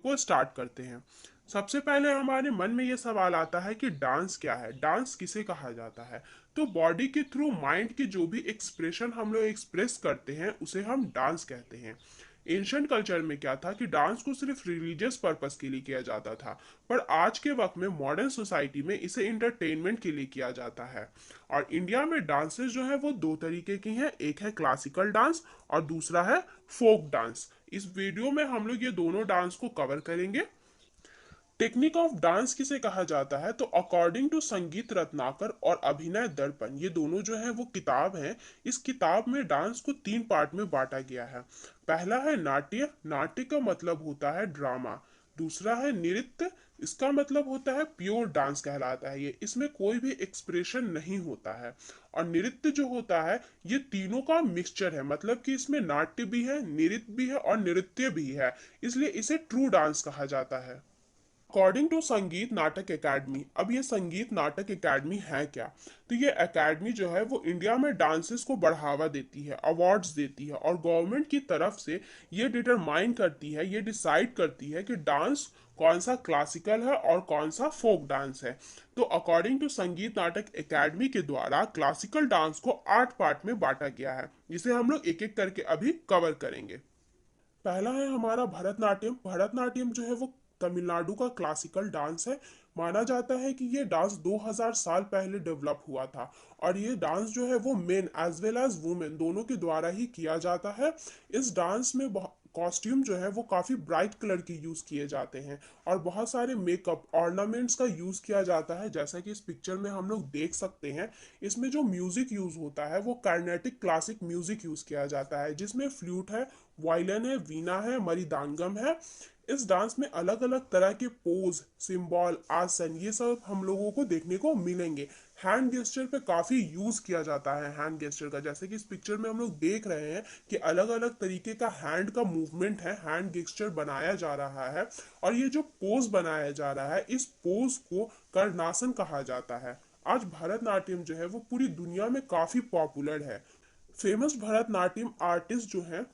को स्टार्ट करते हैं। सबसे पहले हमारे मन में ये सवाल आता है कि डांस क्या है, डांस किसे कहा जाता है। तो बॉडी के थ्रू माइंड की जो भी एक्सप्रेशन हम लोग एक्सप्रेस करते हैं उसे हम डांस कहते हैं। एंशंट कल्चर में क्या था कि डांस को सिर्फ रिलीजियस पर्पस के लिए किया जाता था, पर आज के वक्त में मॉडर्न सोसाइटी में इसे इंटरटेनमेंट के लिए किया जाता है। और इंडिया में डांसेस जो है वो दो तरीके की हैं, एक है क्लासिकल डांस और दूसरा है फोक डांस। इस वीडियो में हम लोग ये दोनों डांस को कवर करेंगे। टेक्निक ऑफ डांस किसे कहा जाता है, तो अकॉर्डिंग टू संगीत रत्नाकर और अभिनय दर्पण, ये दोनों जो है वो किताब है। इस किताब में डांस को तीन पार्ट में बांटा गया है। पहला है नाट्य, नाट्य का मतलब होता है ड्रामा। दूसरा है नृत्य, इसका मतलब होता है प्योर डांस कहलाता है ये, इसमें कोई भी एक्सप्रेशन नहीं होता है। और नृत्य जो होता है ये तीनों का मिक्सचर है, मतलब कि इसमें नाट्य भी है, नृत्य भी है और नृत्य भी है, इसलिए इसे ट्रू डांस कहा जाता है। अकॉर्डिंग टू संगीत नाटक एकेडमी, अब ये संगीत नाटक एकेडमी है क्या, तो ये एकेडमी जो है वो इंडिया में डांसेस को बढ़ावा देती है, अवार्ड्स देती है और गवर्नमेंट की तरफ से ये डिटरमाइन करती है, ये डिसाइड करती है कि डांस कौन सा क्लासिकल है और कौन सा फोक डांस है। तो अकॉर्डिंग टू संगीत नाटक एकेडमी के द्वारा क्लासिकल डांस को 8 पार्ट में बांटा गया है, जिसे हम लोग एक एक करके अभी कवर करेंगे। पहला है हमारा भरतनाट्यम। भरतनाट्यम जो है वो तमिलनाडु का क्लासिकल डांस है। माना जाता है कि ये डांस 2000 साल पहले डेवलप हुआ था और ये डांस जो है वो men as well as women दोनों के द्वारा ही किया जाता है। इस डांस में कॉस्ट्यूम जो है वो काफी ब्राइट कलर के यूज किए जाते हैं और बहुत सारे मेकअप ऑर्नामेंट्स का यूज किया जाता है, जैसा कि इस पिक्चर में हम लोग देख सकते हैं। इसमें जो म्यूजिक यूज होता है वो कार्नेटिक क्लासिक म्यूजिक यूज किया जाता है, जिसमें फ्लूट है, वायलिन है, वीणा है, मृदंगम है। इस डांस में अलग अलग तरह के पोज, सिंबल, आसन, ये सब हम लोगों को देखने को मिलेंगे। हैंड गेस्चर पे काफी यूज किया जाता है हैंड गेस्चर का, जैसे कि इस पिक्चर में हम लोग देख रहे हैं कि अलग अलग तरीके का हैंड का मूवमेंट है, हैंड गेस्चर बनाया जा रहा है। और ये जो पोज बनाया जा रहा है इस पोज को कर्णासन कहा जाता है। आज भरतनाट्यम जो है वो पूरी दुनिया में काफी पॉपुलर है। फेमस भरतनाट्यम आर्टिस्ट जो है,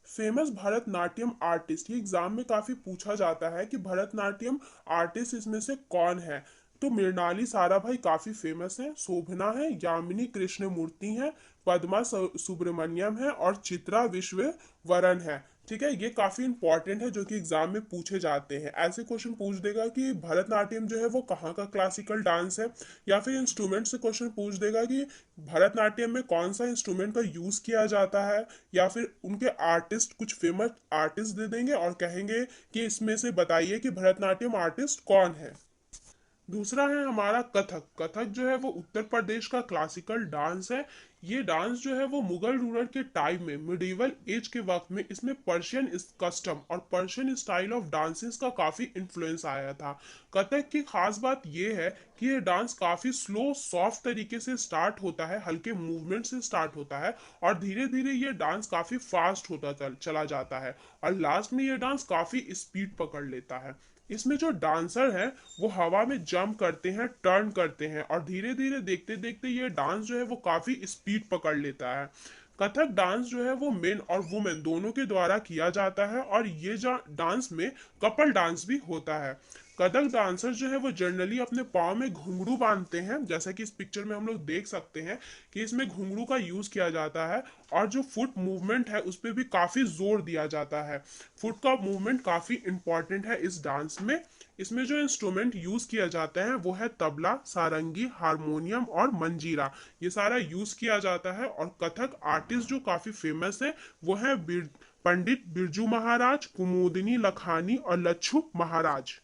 फेमस भरतनाट्यम आर्टिस्ट, ये एग्जाम में काफी पूछा जाता है कि भरतनाट्यम आर्टिस्ट इसमें से कौन है। तो मृणाली साराभाई काफी फेमस है, शोभना है, यामिनी कृष्ण मूर्ति है, पद्मा सुब्रमण्यम है और चित्रा विश्ववरन है। ठीक है, ये काफी इंपॉर्टेंट है जो कि एग्जाम में पूछे जाते हैं। ऐसे क्वेश्चन पूछ देगा कि भरतनाट्यम जो है वो कहाँ का क्लासिकल डांस है, या फिर इंस्ट्रूमेंट से क्वेश्चन पूछ देगा कि भरतनाट्यम में कौन सा इंस्ट्रूमेंट का यूज किया जाता है, या फिर उनके आर्टिस्ट, कुछ फेमस आर्टिस्ट दे देंगे और कहेंगे कि इसमें से बताइए कि भरतनाट्यम आर्टिस्ट कौन है। दूसरा है हमारा कथक। कथक जो है वो उत्तर प्रदेश का क्लासिकल डांस है। ये डांस जो है वो मुगल रूलर के टाइम में, मिडिवल एज के वक्त में, इसमें पर्शियन कस्टम और पर्शियन स्टाइल ऑफ डांसेस का काफी इन्फ्लुएंस आया था। कथक की खास बात ये है कि ये डांस काफी स्लो सॉफ्ट तरीके से स्टार्ट होता है, हल्के मूवमेंट से स्टार्ट होता है और धीरे धीरे ये डांस काफी फास्ट होता चला जाता है और लास्ट में ये डांस काफी स्पीड पकड़ लेता है। इसमें जो डांसर है वो हवा में जंप करते हैं, टर्न करते हैं और धीरे धीरे देखते देखते ये डांस जो है वो काफी स्पीड पकड़ लेता है। कथक डांस जो है वो मेन और वुमेन दोनों के द्वारा किया जाता है और ये डांस में कपल डांस भी होता है। कथक डांसर जो है वो जनरली अपने पाँव में घुंघरू बांधते हैं, जैसा कि इस पिक्चर में हम लोग देख सकते हैं कि इसमें घुंघरू का यूज किया जाता है और जो फुट मूवमेंट है उस पर भी काफी जोर दिया जाता है। फुट का मूवमेंट काफी इंपॉर्टेंट है इस डांस में। इसमें जो इंस्ट्रूमेंट यूज किया जाता है वो है तबला, सारंगी, हारमोनियम और मंजीरा, ये सारा यूज किया जाता है। और कथक आर्टिस्ट जो काफी फेमस है वो है पंडित बिरजू महाराज, कुमुदिनी लखानी और लच्छू महाराज।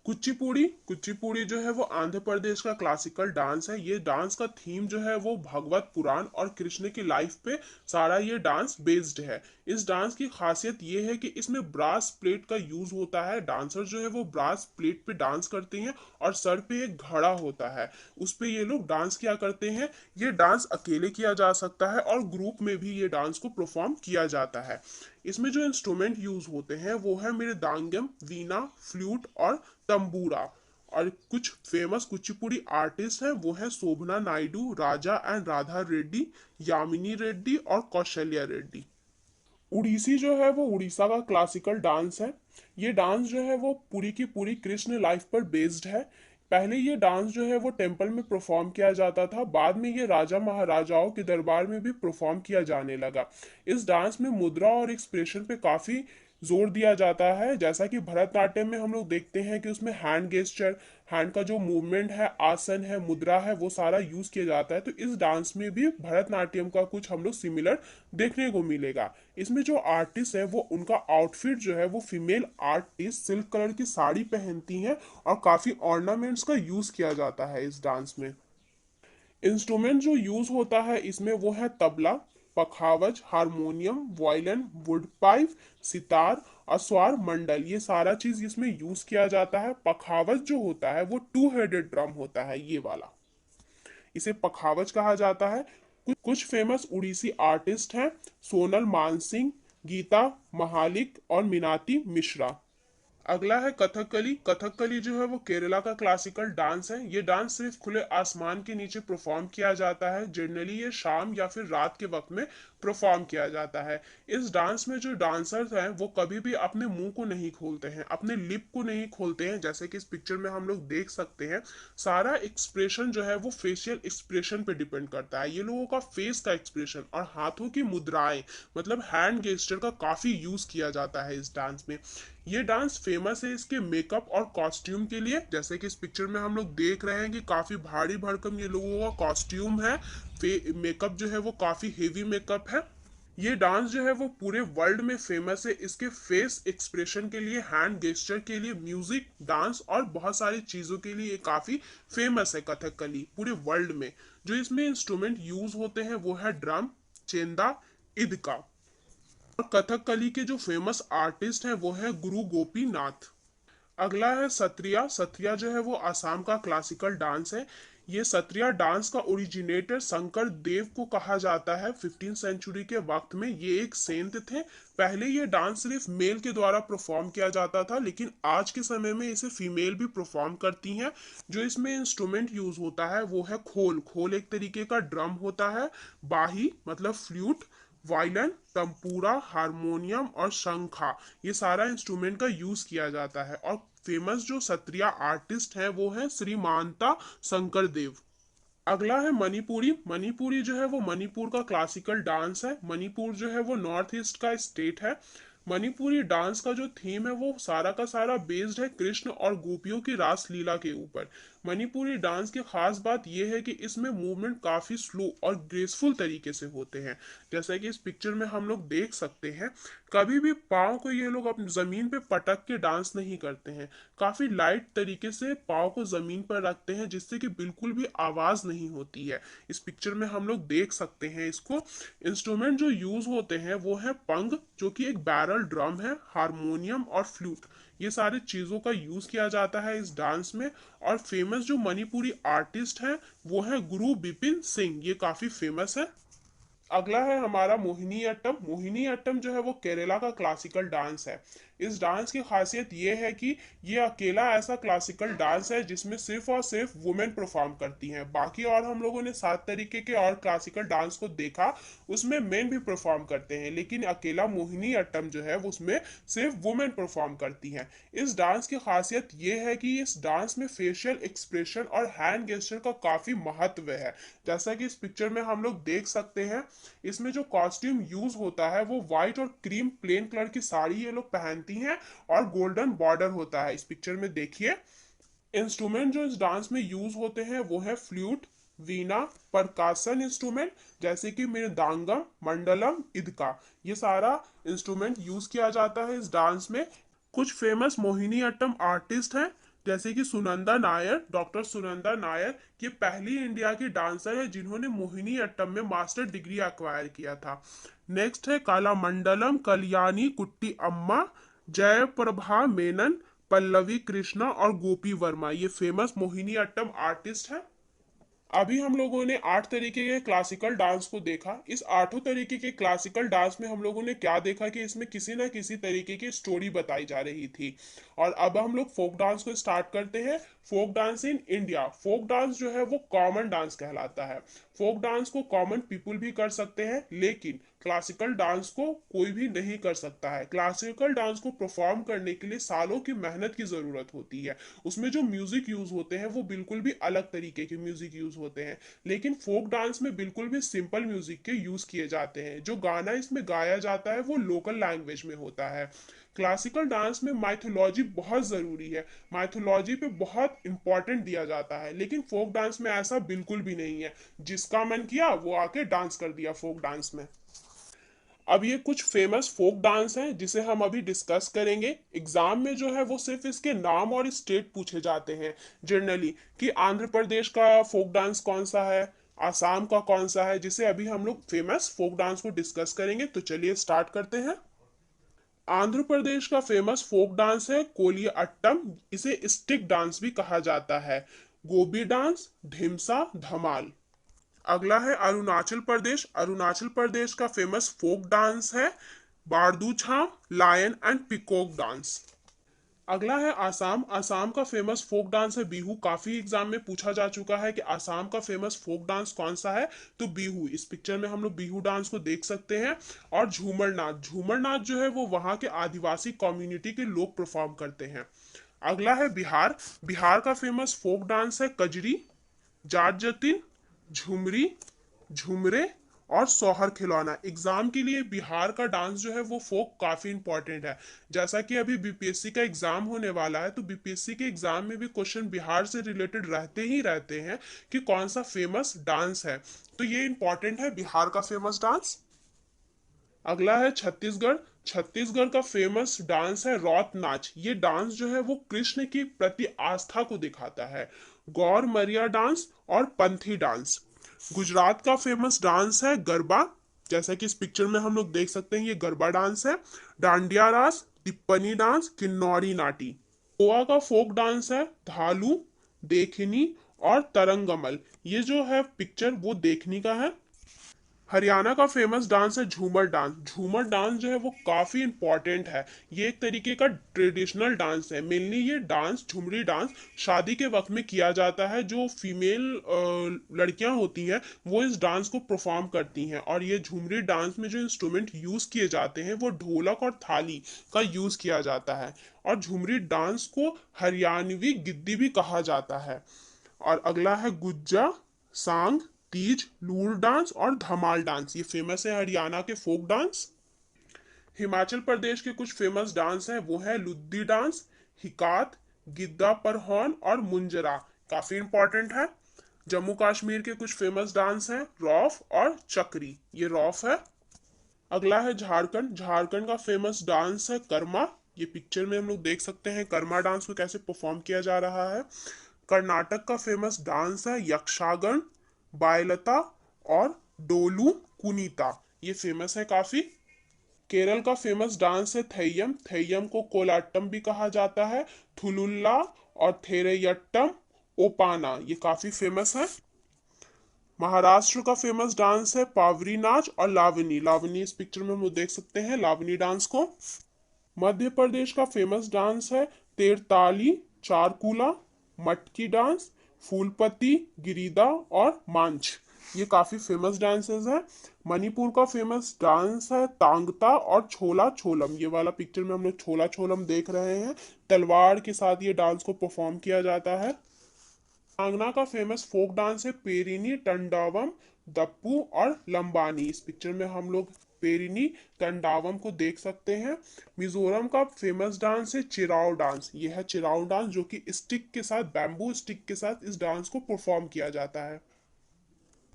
कुचिपुड़ी, कुचिपुड़ी जो है वो आंध्र प्रदेश का क्लासिकल डांस है। ये डांस का थीम जो है वो भगवत पुराण और कृष्ण की लाइफ पे सारा ये डांस बेस्ड है। इस डांस की खासियत ये है कि इसमें ब्रास प्लेट का यूज होता है। डांसर जो है वो ब्रास प्लेट पे डांस करते हैं और सर पे एक घड़ा होता है, उस पे ये लोग डांस किया करते हैं। ये डांस अकेले किया जा सकता है और ग्रुप में भी ये डांस को परफॉर्म किया जाता है। इसमें जो इंस्ट्रूमेंट यूज होते हैं वो है मृदंगम, वीणा, फ्लूट और तंबूरा। और कुछ फेमस कुचिपुड़ी आर्टिस्ट हैं वो है शोभना नायडू, राजा एंड राधा रेड्डी, यामिनी रेड्डी और कौशल्या रेड्डी। उड़ीसी जो है वो उड़ीसा का क्लासिकल डांस है। ये डांस जो है वो पूरी की पूरी कृष्ण लाइफ पर बेस्ड है। पहले ये डांस जो है वो टेम्पल में परफॉर्म किया जाता था, बाद में ये राजा महाराजाओं के दरबार में भी परफॉर्म किया जाने लगा। इस डांस में मुद्रा और एक्सप्रेशन पे काफी जोर दिया जाता है। जैसा कि भरतनाट्यम में हम लोग देखते हैं कि उसमें हैंड गेस्चर, हैंड का जो मूवमेंट है, आसन है, मुद्रा है, वो सारा यूज किया जाता है। तो इस डांस में भी भरतनाट्यम का कुछ हम लोग सिमिलर देखने को मिलेगा। इसमें जो आर्टिस्ट है वो उनका आउटफिट जो है वो फीमेल आर्टिस्ट सिल्क कलर की साड़ी पहनती हैं और काफी ऑर्नामेंट्स का यूज किया जाता है इस डांस में। इंस्ट्रूमेंट जो यूज होता है इसमें वो है tabla, pakhawaj, harmonium, violin, wood pipe, sitar, अस्वार, मंडल, ये सारा चीज इसमें यूज किया जाता है। पखावज जो होता है वो टू हेडेड ड्रम होता है, ये वाला, इसे पखावज कहा जाता है। कुछ फेमस उड़ीसी आर्टिस्ट हैं, सोनल मानसिंह, गीता महालिक और मीनाती मिश्रा। अगला है कथकली। कथकली जो है वो केरला का क्लासिकल डांस है। ये डांस सिर्फ खुले आसमान के नीचे परफॉर्म किया जाता है। जनरली ये शाम या फिर रात के वक्त में परफॉर्म किया जाता है। इस डांस में जो डांसर्स हैं वो कभी भी अपने मुंह को नहीं खोलते हैं, अपने लिप को नहीं खोलते हैं, जैसे कि इस पिक्चर में हम लोग देख सकते हैं। सारा एक्सप्रेशन जो है वो फेशियल एक्सप्रेशन पे डिपेंड करता है। ये लोगों का फेस का एक्सप्रेशन और हाथों की मुद्राएं, मतलब हैंड गेस्चर का काफी यूज किया जाता है इस डांस में। ये डांस फेमस है इसके मेकअप और कॉस्ट्यूम के लिए। जैसे कि इस पिक्चर में हम लोग देख रहे हैं कि काफी भारी भरकम ये लोगों का कॉस्ट्यूम है। मेकअप जो है वो काफी हेवी मेकअप है। ये डांस जो है वो पूरे वर्ल्ड में फेमस है इसके फेस एक्सप्रेशन के लिए, हैंड गेस्चर के लिए, म्यूजिक, डांस और बहुत सारी चीजों के लिए ये काफी फेमस है कथकली पूरे वर्ल्ड में। जो इसमें इंस्ट्रूमेंट यूज होते हैं वो है ड्रम, चेंदा, इदका। और कथकली के जो फेमस आर्टिस्ट हैं वो है गुरु गोपीनाथ। अगला है सत्रिया। सत्रिया जो है वो आसाम का क्लासिकल डांस है। ये सत्रिया डांस का ओरिजिनेटर शंकर देव को कहा जाता है। 15 सेंचुरी के वक्त में ये एक सेंट थे। पहले ये डांस सिर्फ मेल के द्वारा परफॉर्म किया जाता था, लेकिन आज के समय में इसे फीमेल भी परफॉर्म करती हैं। जो इसमें इंस्ट्रूमेंट यूज होता है वो है खोल। खोल एक तरीके का ड्रम होता है। बाही मतलब फ्लूट, वायलिन, तंपूरा, हारमोनियम और शंखा, ये सारा इंस्ट्रूमेंट का यूज किया जाता है। और फेमस जो सत्रिया आर्टिस्ट हैं वो है श्रीमानता शंकर देव। अगला है मणिपुरी। मणिपुरी जो है वो मणिपुर का क्लासिकल डांस है। मणिपुर जो है वो नॉर्थ ईस्ट का स्टेट है। मणिपुरी डांस का जो थीम है वो सारा का सारा बेस्ड है कृष्ण और गोपियों की रास लीला के ऊपर। मणिपुरी डांस की खास बात यह है कि इसमें मूवमेंट काफी स्लो और ग्रेसफुल तरीके से होते हैं। जैसा कि इस पिक्चर में हम लोग देख सकते हैं, कभी भी पाँव को ये लोग अपनी जमीन पे पटक के डांस नहीं करते हैं। काफी लाइट तरीके से पाँव को जमीन पर रखते हैं जिससे कि बिल्कुल भी आवाज नहीं होती है। इस पिक्चर में हम लोग देख सकते हैं इसको। इंस्ट्रूमेंट जो यूज होते हैं वो है पंग, जो कि एक बैरल ड्रम है, हारमोनियम और फ्लूट, ये सारी चीजों का यूज किया जाता है इस डांस में। और फेमस जो मणिपुरी आर्टिस्ट हैं वो है गुरु बिपिन सिंह, ये काफी फेमस है। अगला है हमारा मोहिनी अट्टम। मोहिनी अट्टम जो है वो केरला का क्लासिकल डांस है। इस डांस की खासियत ये है कि ये अकेला ऐसा क्लासिकल डांस है जिसमें सिर्फ और सिर्फ वुमेन परफॉर्म करती हैं। बाकी और हम लोगों ने 7 तरीके के और क्लासिकल डांस को देखा, उसमें मेन भी परफॉर्म करते हैं, लेकिन अकेला मोहिनी अट्टम जो है उसमें सिर्फ वुमेन परफॉर्म करती हैं। इस डांस की खासियत ये है कि इस डांस में फेशियल एक्सप्रेशन और हैंड गेस्चर का काफी महत्व है। जैसा कि इस पिक्चर में हम लोग देख सकते हैं, इसमें जो कॉस्ट्यूम यूज होता है वो व्हाइट और क्रीम प्लेन कलर की साड़ी ये लोग पहनती हैं और गोल्डन बॉर्डर होता है। इस पिक्चर में देखिए, इंस्ट्रूमेंट जो इस डांस में यूज होते हैं वो है फ्लूट, वीणा, परकाशन इंस्ट्रूमेंट जैसे कि मृदंगम, मंडलम, इदका, ये सारा इंस्ट्रूमेंट यूज किया जाता है इस डांस में। कुछ फेमस मोहिनी अट्टम आर्टिस्ट हैं जैसे कि सुनंदा नायर। डॉक्टर सुनंदा नायर ये पहली इंडिया की डांसर है जिन्होंने मोहिनी अट्टम में मास्टर डिग्री एक्वायर किया था। नेक्स्ट है कालामंडलम कल्याणी कुट्टी अम्मा, जयप्रभा मेनन, पल्लवी कृष्णा और गोपी वर्मा, ये फेमस मोहिनी अट्टम आर्टिस्ट हैं। अभी हम लोगों ने 8 तरीके के क्लासिकल डांस को देखा। इस 8 तरीके के क्लासिकल डांस में हम लोगों ने क्या देखा कि इसमें किसी ना किसी तरीके की स्टोरी बताई जा रही थी। और अब हम लोग फोक डांस को स्टार्ट करते हैं। Folk dance in India. Folk dance जो है वो कॉमन डांस कहलाता है। फोक डांस को कॉमन पीपुल भी कर सकते हैं, लेकिन क्लासिकल डांस को कोई भी नहीं कर सकता है। क्लासिकल डांस को परफॉर्म करने के लिए सालों की मेहनत की जरूरत होती है। उसमें जो म्यूजिक यूज होते हैं वो बिल्कुल भी अलग तरीके के म्यूजिक यूज होते हैं। लेकिन फोक डांस में बिल्कुल भी सिंपल म्यूजिक के यूज किए जाते हैं। जो गाना इसमें गाया जाता है वो लोकल लैंग्वेज में होता है। क्लासिकल डांस में माइथोलॉजी बहुत ज़रूरी है। माइथोलॉजी पे बहुत इंपॉर्टेंट दिया जाता है, लेकिन फोक डांस में ऐसा बिल्कुल भी नहीं है। जिसका मन किया वो आके डांस कर दिया फोक डांस में। अब ये कुछ फेमस फोक डांस हैं जिसे हम अभी डिस्कस करेंगे। एग्जाम में जो है वो सिर्फ इसके नाम और स्टेट पूछे जाते हैं जनरली, कि आंध्र प्रदेश का फोक डांस कौन सा है, आसाम का कौन सा है, जिसे अभी हम लोग फेमस फोक डांस को डिस्कस करेंगे। तो चलिए स्टार्ट करते हैं। आंध्र प्रदेश का फेमस फोक डांस है कोलिया अट्टम। इसे स्टिक डांस भी कहा जाता है। गोबी डांस, ढिमसा, धमाल। अगला है अरुणाचल प्रदेश। अरुणाचल प्रदेश का फेमस फोक डांस है बारदू छाम, लायन एंड पिकॉक डांस। अगला है आसाम। आसाम का फेमस फोक डांस है बिहू। काफी एग्जाम में पूछा जा चुका है कि आसाम का फेमस फोक डांस कौन सा है, तो बिहू। इस पिक्चर में हम लोग बिहू डांस को देख सकते हैं। और झूमर नाच, झूमर नाच जो है वो वहाँ के आदिवासी कम्युनिटी के लोग परफॉर्म करते हैं। अगला है बिहार। बिहार का फेमस फोक डांस है कजरी, जाट जतिन, झुमरी, झुमरे और सोहर खिलौना। एग्जाम के लिए बिहार का डांस जो है वो फोक काफी इंपॉर्टेंट है। जैसा कि अभी बीपीएससी का एग्जाम होने वाला है, तो बीपीएससी के एग्जाम में भी क्वेश्चन बिहार से रिलेटेड रहते ही रहते हैं कि कौन सा फेमस डांस है। तो ये इंपॉर्टेंट है बिहार का फेमस डांस। अगला है छत्तीसगढ़। छत्तीसगढ़ का फेमस डांस है रौत नाच। ये डांस जो है वो कृष्ण की प्रति आस्था को दिखाता है। गौर मरिया डांस और पंथी डांस। गुजरात का फेमस डांस है गरबा। जैसा कि इस पिक्चर में हम लोग देख सकते हैं, ये गरबा डांस है। डांडिया रास, टिप्पणी डांस, किन्नौरी नाटी। गोवा का फोक डांस है धालू, देखनी और तरंगमल। ये जो है पिक्चर वो देखनी का है। हरियाणा का फेमस डांस है झूमर डांस। झूमर डांस जो है वो काफी इंपॉर्टेंट है। ये एक तरीके का ट्रेडिशनल डांस है। मेनली ये डांस, झुमरी डांस, शादी के वक्त में किया जाता है। जो फीमेल लड़कियां होती हैं वो इस डांस को परफॉर्म करती हैं। और ये झुमरी डांस में जो इंस्ट्रूमेंट यूज किए जाते हैं वो ढोलक और थाली का यूज किया जाता है। और झुमरी डांस को हरियाणवी गिद्दी भी कहा जाता है। और अगला है गुज्जा, सांग, तीज, लूर डांस और धमाल डांस। ये फेमस है हरियाणा के फोक डांस। हिमाचल प्रदेश के कुछ फेमस डांस हैं, वो है लुद्दी डांस, हिकात, गिद्दा परहौन और मुंजरा। काफी इंपॉर्टेंट है। जम्मू कश्मीर के कुछ फेमस डांस हैं रौफ और चक्री। ये रौफ है। अगला है झारखंड। झारखंड का फेमस डांस है कर्मा। ये पिक्चर में हम लोग देख सकते हैं कर्मा डांस को कैसे परफॉर्म किया जा रहा है। कर्नाटक का फेमस डांस है यक्षागन, बायलता और डोलू कुनीता। ये फेमस है काफी। केरल का फेमस डांस है थेय्यम। थेय्यम को कोलाट्टम भी कहा जाता है। थुलुल्ला और थेरेयट्टम, ओपाना, ये काफी फेमस है। महाराष्ट्र का फेमस डांस है पावरी नाच और लावनी। लावनी इस पिक्चर में हम लोग देख सकते हैं लावनी डांस को। मध्य प्रदेश का फेमस डांस है तेरताली, चारकूला, मटकी डांस, फूलपति, गिरिदा और मांझ। ये काफी फेमस डांसेस हैं। मणिपुर का फेमस डांस है तांगता और छोला छोलम। ये वाला पिक्चर में हम लोग छोला छोलम देख रहे हैं। तलवार के साथ ये डांस को परफॉर्म किया जाता है। तेलंगाना का फेमस फोक डांस है पेरिनी, टंडावम, दप्पू और लंबानी। इस पिक्चर में हम लोग पेरिनी टंडावम को देख सकते हैं। मिजोरम का फेमस डांस है चिराओ डांस। यह है चिराओ डांस जो कि स्टिक के साथ, बैम्बू स्टिक के साथ इस डांस को परफॉर्म किया जाता है।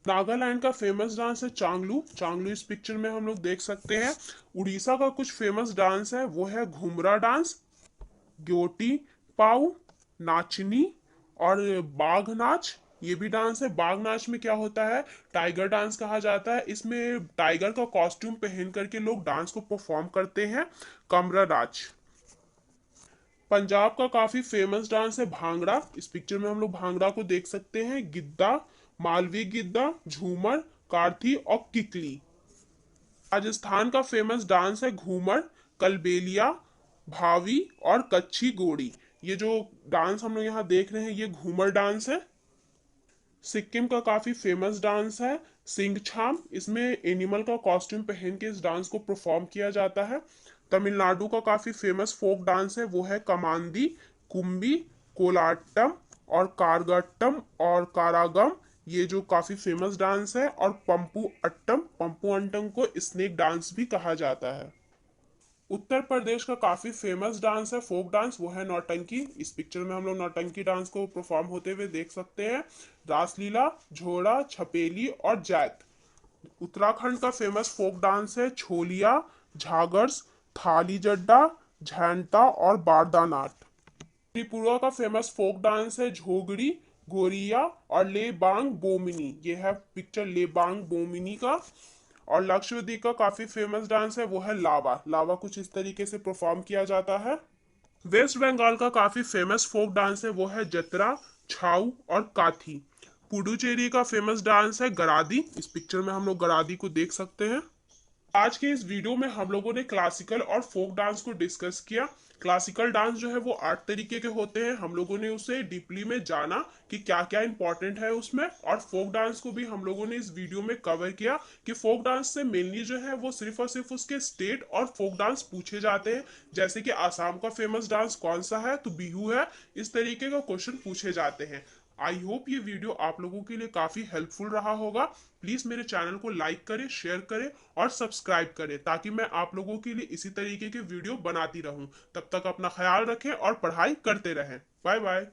नागालैंड का फेमस डांस है चांगलू। चांगलू इस पिक्चर में हम लोग देख सकते हैं। उड़ीसा का कुछ फेमस डांस है वो है घुमरा डांस, ग्योटी पाऊ, नाचनी और बाघ नाच। ये भी डांस है। बाघ नाच में क्या होता है, टाइगर डांस कहा जाता है। इसमें टाइगर का कॉस्ट्यूम पहन करके लोग डांस को परफॉर्म करते हैं। कमरा नाच। पंजाब का काफी फेमस डांस है भांगड़ा। इस पिक्चर में हम लोग भांगड़ा को देख सकते हैं। गिद्दा, मालवी गिद्दा, झूमर, कार्थी और किकली। राजस्थान का फेमस डांस है घूमर, कलबेलिया, भावी और कच्छी गोड़ी। ये जो डांस हम लोग यहाँ देख रहे हैं ये घूमर डांस है। सिक्किम का काफी फेमस डांस है सिंगछाम, इसमें एनिमल का कॉस्ट्यूम पहन के इस डांस को परफॉर्म किया जाता है। तमिलनाडु का काफी फेमस फोक डांस है वो है कमांदी, कुम्बी, कोलाट्टम और कारगट्टम और कारागम, ये जो काफी फेमस डांस है। और पंपू अट्टम को स्नेक डांस भी कहा जाता है। उत्तर प्रदेश का काफी फेमस डांस है, फोक डांस, वो है नौटंकी। इस पिक्चर में हम लोग नौटंकी डांस को परफॉर्म होते हुए देख सकते हैं। रासलीला, झोड़ा, छपेली और जैत। उत्तराखंड का फेमस फोक डांस है छोलिया, झागर्स, थाली जड्डा, झैंटा और बारदानाट। त्रिपुरा का फेमस फोक डांस है झोगड़ी, गोरिया और लेबांग बोमिनी, ये है पिक्चर लेबांग बोमिनी का। और लक्षद्वीप का काफी फेमस डांस है वो है लावा। लावा कुछ इस तरीके से परफॉर्म किया जाता है। वेस्ट बंगाल का काफी फेमस फोक डांस है वो है जतरा, छाऊ और काथी। पुडुचेरी का फेमस डांस है गरादी। इस पिक्चर में हम लोग गरादी को देख सकते हैं। आज के इस वीडियो में हम लोगों ने क्लासिकल और फोक डांस को डिस्कस किया। क्लासिकल डांस जो है वो 8 तरीके के होते हैं, हम लोगों ने उसे डीपली में जाना कि क्या क्या इंपॉर्टेंट है उसमें। और फोक डांस को भी हम लोगों ने इस वीडियो में कवर किया कि फोक डांस से मेनली जो है वो सिर्फ और सिर्फ उसके स्टेट और फोक डांस पूछे जाते हैं। जैसे कि आसाम का फेमस डांस कौन सा है, तो बिहू है। इस तरीके का क्वेश्चन पूछे जाते हैं। आई होप ये वीडियो आप लोगों के लिए काफी हेल्पफुल रहा होगा। प्लीज मेरे चैनल को लाइक करें, शेयर करें और सब्सक्राइब करें, ताकि मैं आप लोगों के लिए इसी तरीके के वीडियो बनाती रहूं। तब तक अपना ख्याल रखें और पढ़ाई करते रहें। Bye bye.